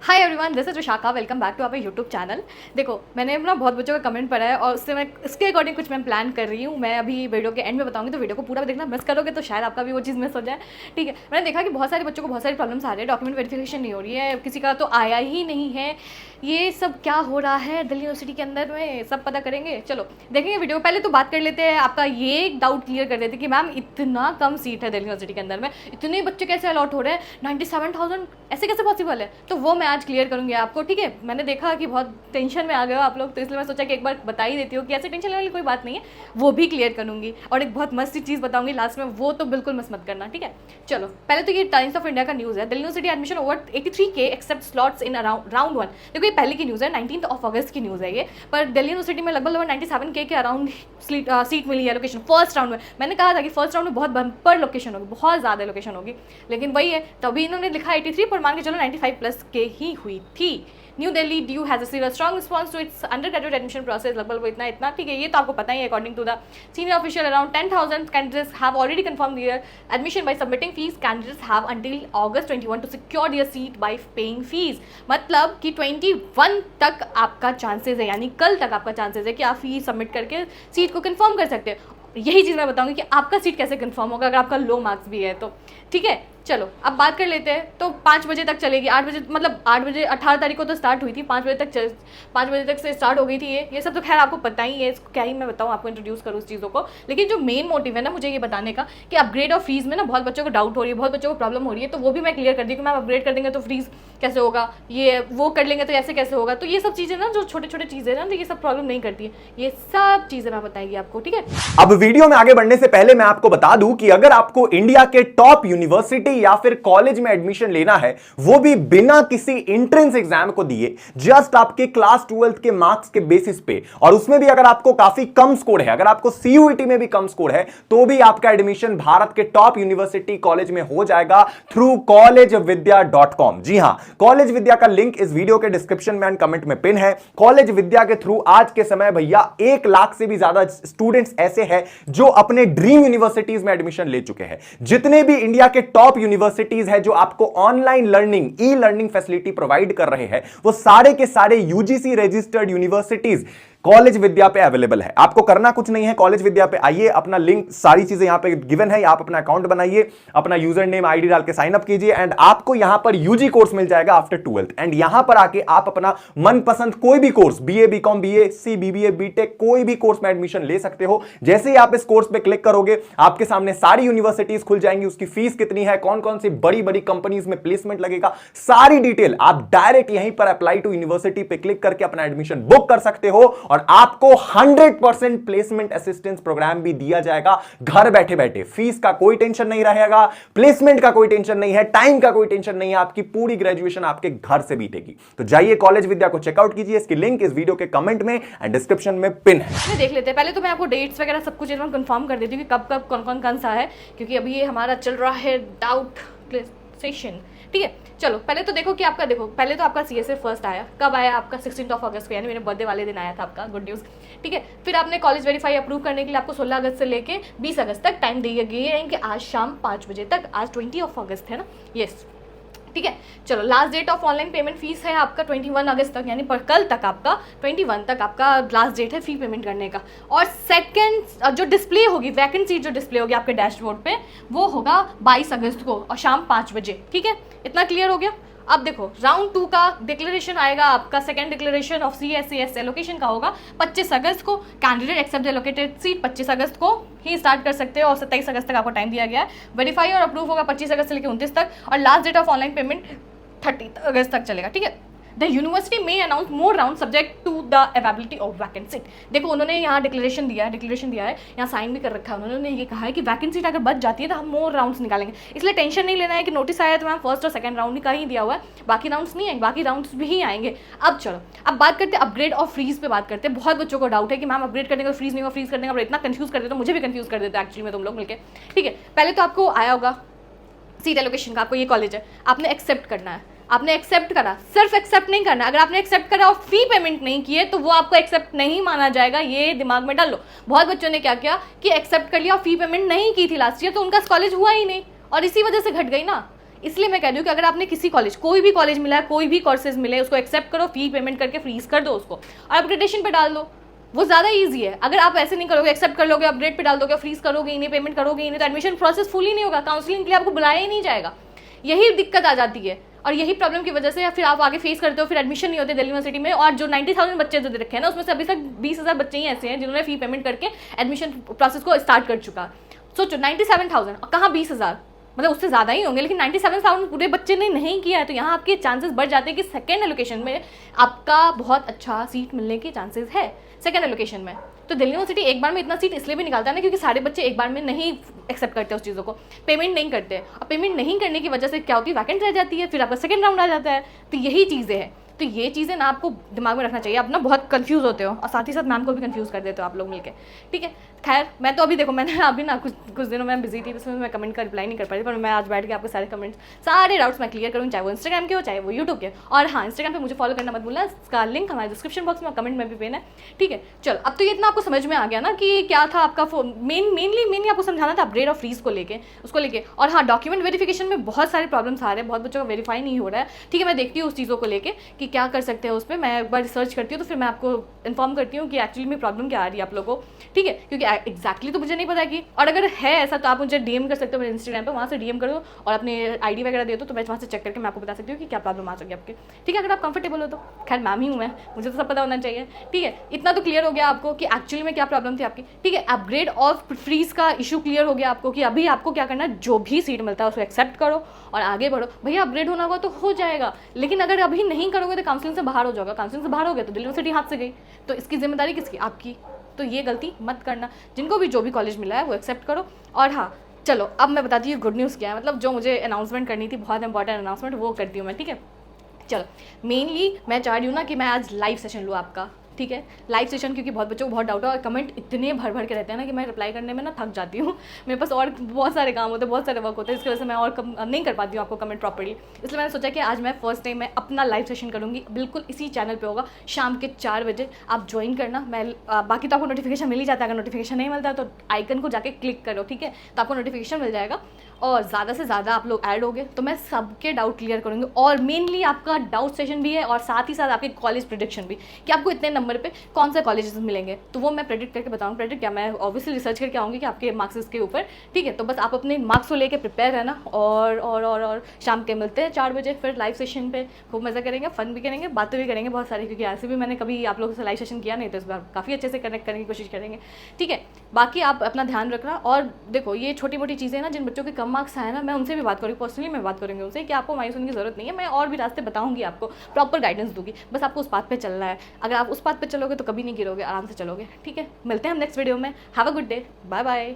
Hi everyone, this is Vishakha. Welcome back to our YouTube channel. देखो, मैंने अपना बहुत बच्चों का कमेंट पढ़ा है और उससे मैं इसके अकॉर्डिंग कुछ मैं प्लान कर रही हूँ। मैं अभी वीडियो के एंड में बताऊंगी, तो वीडियो को पूरा देखना। मिस करोगे तो शायद आपका भी वो चीज़ मिस हो जाए। ठीक है, मैंने देखा कि बहुत सारे बच्चों को बहुत सारी प्रॉब्लम्स आ रही है। डॉक्यूमेंट वेरिफिकेशन नहीं हो रही है, किसी का तो आया ही नहीं है। ये सब क्या हो रहा है दिल्ली यूनिवर्सिटी के अंदर में, सब पता करेंगे। चलो देखेंगे वीडियो। पहले तो बात कर लेते हैं, आपका ये डाउट क्लियर कर देते कि मैम इतना कम सीट है दिल्ली यूनिवर्सिटी के अंदर में, इतने बच्चे कैसे अलॉट हो रहे हैं, 97,000 ऐसे कैसे पॉसिबल है। तो वो मैं आज क्लियर करूँगी आपको। ठीक है, मैंने देखा कि बहुत टेंशन में आ गए हो आप लोग, तो इसलिए मैं सोचा कि एक बार बता ही देती हूँ कि ऐसे टेंशन लेने वाली कोई बात नहीं है। वो भी क्लियर करूँगी और एक बहुत मस्त चीज़ बताऊँगी लास्ट में, वो तो बिल्कुल मिस मत करना। ठीक है, चलो पहले तो ये टाइम्स ऑफ इंडिया का न्यूज़ है। Delhi university admission over 83K except slots in round 1। देखो ये पहले की न्यूज़ है, 19 अगस्त की न्यूज़ है ये। पर दिल्ली यूनिवर्सिटी में लगभग 97K के अराउंड सीट मिली है लोकेशन फर्स्ट राउंड में। मैंने कहा था कि फर्स्ट राउंड में बहुत बम्पर लोकेशन होगी, बहुत ज़्यादा लोकेशन होगी, लेकिन वही है, तभी इन्होंने लिखा 83, पर मान के चलो 95+ ही हुई थी। New Delhi DU has received a strong response to its undergraduate admission process. लगभग इतना ठीक है, ये तो आपको पता ही है। According to the senior official around 10,000 candidates have already confirm their admission by submitting fees. Candidates have until August 21 to secure their seat by paying fees. मतलब कि 21 तक आपका चांसेस है, यानी कल तक आपका चांसेस है कि आप फीस सबमिट करके सीट को कंफर्म कर सकते हैं। यही चीज़ मैं बताऊंगी कि आपका सीट कैसे कंफर्म होगा अगर आपका लो मार्क्स भी है तो। ठीक है, चलो अब बात कर लेते हैं। तो 5 बजे तक चलेगी, 8 बजे मतलब 8 बजे 18 तारीख को तो स्टार्ट हुई थी, 5 बजे तक से स्टार्ट हो गई थी ये सब तो खैर आपको पता ही है। इसको क्या ही मैं बताऊँ, आपको इंट्रोड्यूस करूँ उस चीज़ों को। लेकिन जो मेन मोटिव है ना मुझे ये बताने का कि अपग्रेड ऑफ फीस में ना बहुत बच्चों को डाउट हो रही है, बहुत बच्चों को प्रॉब्लम हो रही है, तो वो भी मैं क्लियर कर दी कि मैम अपग्रेड कर देंगे तो फीस कैसे होगा, ये वो कर लेंगे तो ऐसे कैसे होगा। तो ये सब चीज़ें ना, जो छोटे छोटे चीज़ें ना, तो ये सब प्रॉब्लम नहीं करती है। ये सब चीज़ें मैं बताएंगी आपको। ठीक है, अब वीडियो में आगे बढ़ने से पहले मैं आपको बता दूं कि अगर आपको इंडिया के टॉप यूनिवर्सिटी या फिर कॉलेज में एडमिशन लेना है, वो भी बिना किसी एंट्रेंस एग्जाम को दिए, जस्ट आपके क्लास 12th के मार्क्स के बेसिस पे, और उसमें भी अगर आपको काफी कम स्कोर है, अगर आपको सीयूईटी में भी कम स्कोर है, तो भी आपका एडमिशन भारत के टॉप यूनिवर्सिटी कॉलेज में हो जाएगा थ्रू collegevidya.com। जी हां, कॉलेज विद्या का लिंक इस वीडियो के डिस्क्रिप्शन में एंड कमेंट में पिन है। कॉलेज विद्या के थ्रू आज के समय भैया 1 लाख से भी ज्यादा स्टूडेंट्स ऐसे हैं जो अपने ड्रीम यूनिवर्सिटीज में एडमिशन ले चुके हैं। जितने भी इंडिया के टॉप यूनिवर्सिटीज हैं जो आपको online learning, e learning facility provide कर रहे हैं, वो सारे के सारे यूजीसी रजिस्टर्ड यूनिवर्सिटीज कॉलेज विद्या पे अवेलेबल है। आपको करना कुछ नहीं है, कॉलेज विद्या पे आइए, अपना लिंक, सारी चीजें यहां पे गिवन है, आप अपना अकाउंट बनाइए, अपना यूजर नेम आईडी डाल के साइन अप कीजिए एंड आपको यहां पर यूजी कोर्स मिल जाएगा आफ्टर 12th। एंड यहां पर आके आप अपना मनपसंद कोई भी course, BA, BCom, BSc, BBA, BTech, कोई भी कोर्स में एडमिशन ले सकते हो। जैसे ही आप इस कोर्स पे क्लिक करोगे, आपके सामने सारी यूनिवर्सिटीज खुल जाएंगी, उसकी फीस कितनी है, कौन कौन सी बड़ी बड़ी कंपनीज में प्लेसमेंट लगेगा, सारी डिटेल आप डायरेक्ट यहीं पर अप्लाई टू यूनिवर्सिटी पे क्लिक करके अपना एडमिशन बुक कर सकते हो और आपको 100% प्लेसमेंट असिस्टेंस प्रोग्राम भी दिया जाएगा घर बैठे बैठे। फीस का कोई टेंशन नहीं रहेगा, प्लेसमेंट का कोई टेंशन नहीं है, टाइम का कोई टेंशन नहीं है, आपकी पूरी ग्रेजुएशन आपके घर से बीतेगी। तो जाइए कॉलेज विद्या को चेकआउट कीजिए, इसकी लिंक इस वीडियो के कमेंट में एंड डिस्क्रिप्शन में पिन है। देख लेते हैं। पहले तो मैं आपको डेट्स वगैरह सब कुछ एकदम कंफर्म कर देती हूँ कि कब कब कौन सा है, क्योंकि अभी ये हमारा चल रहा है डाउट सेशन। ठीक है, चलो पहले तो देखो कि आपका, देखो पहले तो आपका CSA फर्स्ट आया, कब आया आपका 16 अगस्त को, यानी मेरे बर्थडे वाले दिन आया था आपका, गुड न्यूज़। ठीक है, फिर आपने कॉलेज वेरीफाई अप्रूव करने के लिए आपको 16 अगस्त से लेके 20 अगस्त तक टाइम दिए गए हैं कि आज शाम 5 बजे तक। आज 20 अगस्त है ना, यस। ठीक है, चलो last date of online payment fees है आपका 21 अगस्त तक, यानी पर कल तक आपका 21 तक आपका लास्ट डेट है फी पेमेंट करने का। और सेकंड जो डिस्प्ले होगी, वैकेंट सीट जो डिस्प्ले होगी आपके डैशबोर्ड पे, वो होगा 22 अगस्त को और शाम 5 बजे। ठीक है, इतना क्लियर हो गया। अब देखो राउंड 2 का डिक्लेरेशन आएगा आपका, second declaration of CSAS allocation का होगा 25 अगस्त को। कैंडिडेट एक्सेप्ट एलोकेटेड सीट 25 अगस्त को ही स्टार्ट कर सकते हो और 27 अगस्त तक आपको टाइम दिया गया है। वेरीफाई और अप्रूव होगा 25 अगस्त से लेकर 29 तक और last date of online payment 30 अगस्त तक चलेगा। ठीक है, द यूनिवर्सिटी में announce more round subject to the availability of vacant seat. देखो उन्होंने यहाँ डिक्लेरेशन दिया है, यहाँ साइन भी कर रखा है उन्होंने, ये कहा है कि वैकेंट सीट अगर बच जाती है तो हम मोर राउंड्स निकालेंगे। इसलिए टेंशन नहीं लेना है कि नोटिस आया तो मैम फर्स्ट और सेकंड राउंड का ही दिया हुआ है, बाकी राउंड्स नहीं आएंगे, बाकी राउंड्स भी आएंगे। अब चलो अब बात करते हैं अपग्रेड और फ्रीज पे बात करते हैं। बहुत बच्चों को डाउट है कि मैम अपग्रेड करने का फ्रीज नहीं होगा, फ्रीज करने का इतना कंफ्यूज कर देते हो, मुझे भी कंफ्यूज कर देते हैं एक्चुअली में तुम लोग मिलकर। ठीक है, पहले तो आपको आया होगा सीट एलोकेशन का, आपको ये कॉलेज है, आपने एक्सेप्ट करना है, आपने एक्सेप्ट करा, सिर्फ एक्सेप्ट नहीं करना। अगर आपने एक्सेप्ट करा और फी पेमेंट नहीं किए तो वो आपको एक्सेप्ट नहीं माना जाएगा, ये दिमाग में डाल लो। बहुत बच्चों ने क्या किया कि एक्सेप्ट कर लिया और फी पेमेंट नहीं की थी लास्ट ईयर, तो उनका कॉलेज हुआ ही नहीं और इसी वजह से घट गई ना। इसलिए मैं कह रही हूँ कि अगर आपने किसी कॉलेज, कोई भी कॉलेज मिला है, कोई भी कोर्सेज मिले, उसको एक्सेप्ट करो, फी पेमेंट करके फ्रीज कर दो उसको और अपग्रेडेशन पे डाल दो। वो ज़्यादा ईजी है। अगर आप ऐसे नहीं करोगे, एक्सेप्ट कर लोगे, अपग्रेड पे डाल दोगे, फ्रीज करोगे ही नहीं, पेमेंट करोगे ही नहीं, तो एडमिशन प्रोसेस फुल ही नहीं होगा, काउंसलिंग के लिए आपको बुलाया ही नहीं जाएगा। यही दिक्कत आ जाती है और यही प्रॉब्लम की वजह से फिर आप आगे फेस करते हो, फिर एडमिशन नहीं होते दिल्ली यूनिवर्सिटी में। और जो 90,000 बच्चे जो दे रखे हैं ना, उसमें से अभी तक 20,000 बच्चे ही ऐसे हैं जिन्होंने फी पेमेंट करके एडमिशन प्रोसेस को स्टार्ट कर चुका। सोचो 97,000 और कहाँ 20,000, मतलब उससे ज़्यादा ही होंगे, लेकिन 97,000 पूरे बच्चे ने नहीं किया है। तो यहाँ आपके चांसेस बढ़ जाते हैं कि सेकेंड एलोकेशन में आपका बहुत अच्छा सीट मिलने के चांसेस है सेकेंड एलोकेशन में। तो दिल्ली यूनिवर्सिटी एक बार में इतना सीट इसलिए भी निकालता है ना, क्योंकि सारे बच्चे एक बार में नहीं एक्सेप्ट करते उस चीज़ों को, पेमेंट नहीं करते। और पेमेंट नहीं करने की वजह से क्या होती है, वैकेंट रह जाती है, फिर आपका सेकेंड राउंड आ जाता है। तो यही चीज़ें हैं। तो ये चीज़ें ना आपको दिमाग में रखना चाहिए। आप ना बहुत कंफ्यूज होते हो और साथ ही साथ मैम को भी कंफ्यूज कर देते हो आप लोग मिलके, ठीक है। खैर मैं तो अभी देखो, मैंने अभी ना कुछ दिनों में बिजी थी, इसमें मैं कमेंट का रिप्लाई नहीं कर पा रही, पर मैं आज बैठ के आपके सारे कमेंट्स, सारे डाउट्स मैं क्लियर करूँ, चाहे वो इंस्टाग्राम के हो चाहे वो यूट्यूब के। और हाँ, इंस्टाग्राम पे मुझे फॉलो करना मत भूलना, इसका लिंक हमारे डिस्क्रिप्शन बॉक्स में और कमेंट में भी पेन है, ठीक है। चलो अब तो ये इतना आपको समझ में आ गया ना कि क्या था आपका मेनली आपको समझाना था अपग्रेड और फ्रीज को लेके, उसको लेके। और हाँ, डॉक्यूमेंट वेरिफिकेशन में बहुत सारे प्रॉब्लम्स आ रहे हैं, बहुत बच्चों का वेरीफाई नहीं हो रहा है, ठीक है। मैं देखती हूँ उस चीज़ों को लेके कि क्या कर सकते हैं उस पर, मैं एक बार रिसर्च करती हूँ, तो फिर मैं आपको इन्फॉर्म करती हूँ कि एक्चुअली में प्रॉब्लम क्या आ रही है आप लोगों को, ठीक है। क्योंकि एग्जैक्टली तो मुझे नहीं पता कि, और अगर है ऐसा तो आप मुझे डीएम कर सकते हो मेरे इंस्टाग्राम पे, वहाँ से डीएम करो और अपने आईडी वगैरह दे दो, तो मैं वहाँ से चेक करके मैं आपको बता सकती हूँ कि क्या प्रॉब्लम आ सके आपके, ठीक है। अगर आप कंफर्टेबल हो तो, खैर मैम ही हूँ मैं, मुझे तो सब पता होना चाहिए, ठीक है। इतना तो क्लियर हो गया आपको कि एक्चुअली में क्या प्रॉब्लम थी आपकी, ठीक है। अपग्रेड और फ्रीज का इशू क्लियर हो गया आपको कि अभी आपको क्या करना है, जो भी सीट मिलता है उसको एक्सेप्ट करो और आगे बढ़ो। भैया अपग्रेड होना होगा तो हो जाएगा, लेकिन अगर अभी नहीं करोगे तो काउंसलिंग से बाहर हो जाओगा, काउंसलिंग से बाहर हो गया तो दिल्ली यूनिवर्सिटी हाथ से गई, तो इसकी जिम्मेदारी किसकी, आपकी। तो ये गलती मत करना। जिनको भी जो भी कॉलेज मिला है वो एक्सेप्ट करो। और हाँ चलो, अब मैं बताती हूँ गुड न्यूज़ क्या है, मतलब जो मुझे अनाउंसमेंट करनी थी, बहुत इंपॉर्टेंट अनाउंसमेंट, वो करती हूँ मैं, ठीक है। चलो मेनली मैं चाह रही हूँ ना कि मैं आज लाइव सेशन लूँ आपका, ठीक है। लाइव सेशन, क्योंकि बहुत बच्चों को बहुत डाउट है और कमेंट इतने भर के रहते हैं ना कि मैं रिप्लाई करने में ना थक जाती हूँ। मेरे पास और बहुत सारे काम होते हैं, बहुत सारे वर्क होते हैं, इसकी वजह से मैं और नहीं कर पाती हूँ आपको कमेंट प्रॉपर्ली। इसलिए मैंने सोचा कि आज मैं फर्स्ट टाइम मैं अपना लाइव सेशन करूँगी, बिल्कुल इसी चैनल पर होगा, शाम के 4 बजे आप ज्वाइन करना। मैं बाकी तो आपको नोटिफिकेशन मिल ही जाता है, अगर नोटिफिकेशन नहीं मिलता है तो आइकन को जाके क्लिक करो, ठीक है, तो आपको नोटिफिकेशन मिल जाएगा। और ज़्यादा से ज़्यादा आप लोग ऐड होगे तो मैं सबके डाउट क्लियर करूँगी, और मेनली आपका डाउट सेशन भी है और साथ ही साथ आपके कॉलेज प्रेडिक्शन भी, कि आपको इतने नंबर पे कौन से कॉलेजेस मिलेंगे, तो वो मैं प्रेडिक्ट करके बताऊँगी। प्रेडिक्ट क्या, मैं ऑब्वियसली रिसर्च करके आऊँगी कि आपके मार्क्स के ऊपर, ठीक है। तो बस आप अपने मार्क्स को लेकर प्रिपेयर रहना, और शाम के मिलते हैं 4 बजे फिर लाइव सेशन पे। खूब मज़ा करेंगे, फन भी करेंगे, बातें भी करेंगे बहुत सारी, क्योंकि ऐसे भी मैंने कभी आप लोगों से लाइव सेशन किया नहीं, तो इस बार काफ़ी अच्छे से कनेक्ट करने की कोशिश करेंगे, ठीक है। बाकी आप अपना ध्यान रखना। और देखो ये छोटी मोटी चीज़ें ना, जिन बच्चों के कम मार्क्स आए ना, मैं उनसे भी बात करूँगी, पर्सनली मैं बात करूँगी उनसे कि आपको मायूस होने की ज़रूरत नहीं है, मैं और भी रास्ते बताऊँगी आपको, प्रॉपर गाइडेंस दूँगी, बस आपको उस बात पे चलना है। अगर आप उस बात पे चलोगे तो कभी नहीं गिरोगे, आराम से चलोगे, ठीक है। मिलते हैं हम नेक्स्ट वीडियो में। Have a good day, bye bye.